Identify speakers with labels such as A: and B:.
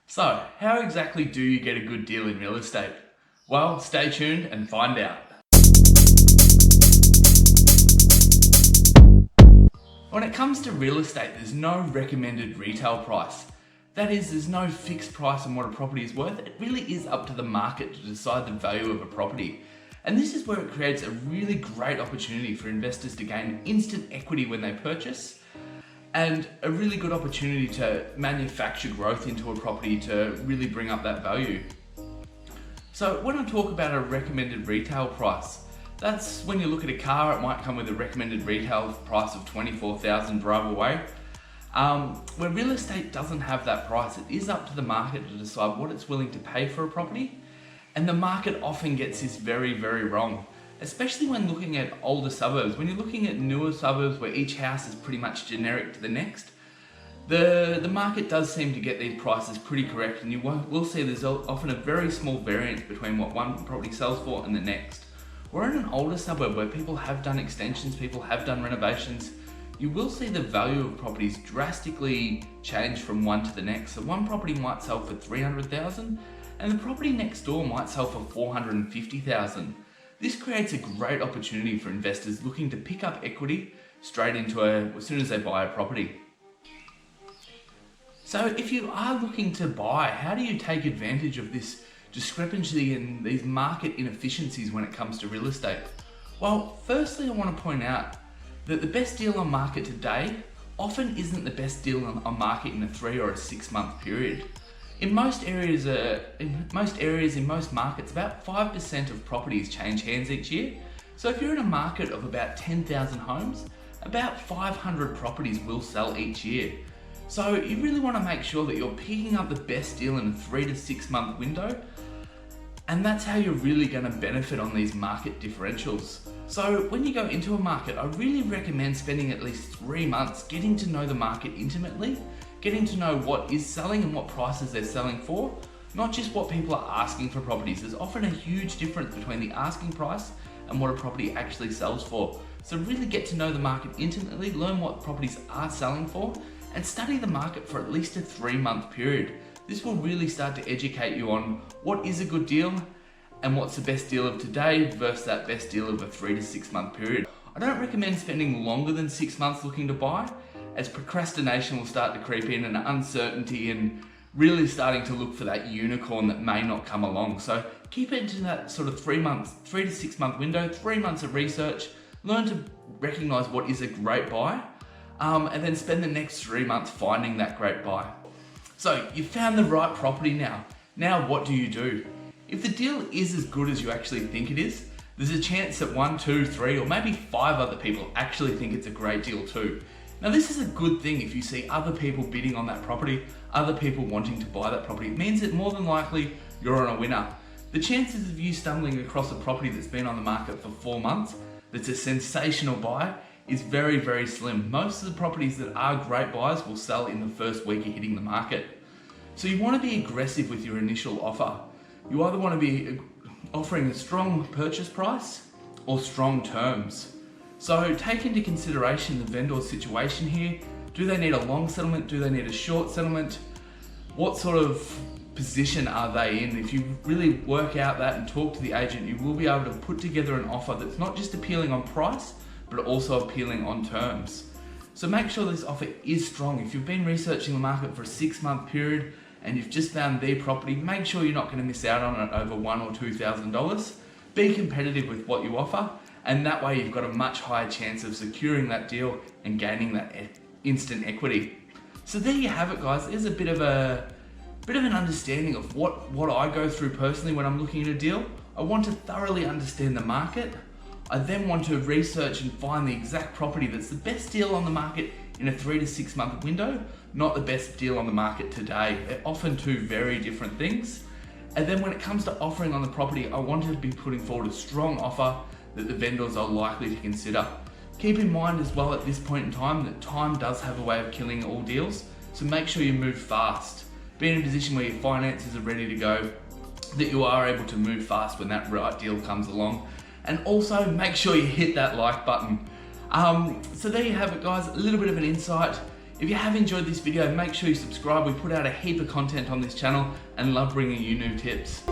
A: So, how exactly do you get a good deal in real estate? Well, stay tuned and find out. When it comes to real estate, there's no recommended retail price. That is, there's no fixed price on what a property is worth. It really is up to the market to decide the value of a property. And this is where it creates a really great opportunity for investors to gain instant equity when they purchase, and a really good opportunity to manufacture growth into a property to really bring up that value. So when I talk about a recommended retail price, that's when you look at a car, it might come with a recommended retail price of $24,000 drive away. Where real estate doesn't have that price, it is up to the market to decide what it's willing to pay for a property. And the market often gets this very, very wrong, especially when looking at older suburbs. When you're looking at newer suburbs where each house is pretty much generic to the next, the market does seem to get these prices pretty correct, and you will see there's often a very small variance between what one property sells for and the next. Where in an older suburb where people have done extensions, people have done renovations, you will see the value of properties drastically change from one to the next. So one property might sell for $300,000 and the property next door might sell for $450,000. This creates a great opportunity for investors looking to pick up equity straight into as soon as they buy a property. So if you are looking to buy, how do you take advantage of this discrepancy and these market inefficiencies when it comes to real estate? Well, firstly, I want to point out that the best deal on market today often isn't the best deal on market in a 3 or a 6 month period. In most areas, in most markets, about 5% of properties change hands each year. So if you're in a market of about 10,000 homes, about 500 properties will sell each year. So you really want to make sure that you're picking up the best deal in a 3 to 6 month window, and that's how you're really going to benefit on these market differentials. So when you go into a market, I really recommend spending at least 3 months getting to know the market intimately, getting to know what is selling and what prices they're selling for, not just what people are asking for properties. There's often a huge difference between the asking price and what a property actually sells for. So really get to know the market intimately, learn what properties are selling for, and study the market for at least a 3 month period. This will really start to educate you on what is a good deal and what's the best deal of today versus that best deal of a 3 to 6 month period. I don't recommend spending longer than 6 months looking to buy, as procrastination will start to creep in and uncertainty and really starting to look for that unicorn that may not come along. So keep it into that sort of 3 to 6 month window, 3 months of research, learn to recognize what is a great buy, and then spend the next 3 months finding that great buy. So you've found the right property now. Now what do you do? If the deal is as good as you actually think it is, there's a chance that 1, 2, 3, or maybe 5 other people actually think it's a great deal too. Now this is a good thing if you see other people bidding on that property, other people wanting to buy that property. It means that more than likely you're on a winner. The chances of you stumbling across a property that's been on the market for 4 months, that's a sensational buy, is very, very slim. Most of the properties that are great buys will sell in the first week of hitting the market. So you want to be aggressive with your initial offer. You either want to be offering a strong purchase price or strong terms. So take into consideration the vendor's situation here. Do they need a long settlement? Do they need a short settlement? What sort of position are they in? If you really work out that and talk to the agent, you will be able to put together an offer that's not just appealing on price, but also appealing on terms. So make sure this offer is strong. If you've been researching the market for a 6 month period and you've just found their property, make sure you're not going to miss out on it over $1,000 or $2,000. Be competitive with what you offer, and that way you've got a much higher chance of securing that deal and gaining that instant equity. So there you have it, guys. There's a bit of an understanding of what I go through personally when I'm looking at a deal. I want to thoroughly understand the market. I then want to research and find the exact property that's the best deal on the market in a 3 to 6 month window, not the best deal on the market today. They're often two very different things. And then when it comes to offering on the property, I want to be putting forward a strong offer that the vendors are likely to consider. Keep in mind as well at this point in time that time does have a way of killing all deals, so make sure you move fast. Be in a position where your finances are ready to go, that you are able to move fast when that right deal comes along. And also make sure you hit that like button. So there you have it, guys, a little bit of an insight If you have enjoyed this video, make sure you subscribe. We put out a heap of content on this channel and love bringing you new tips.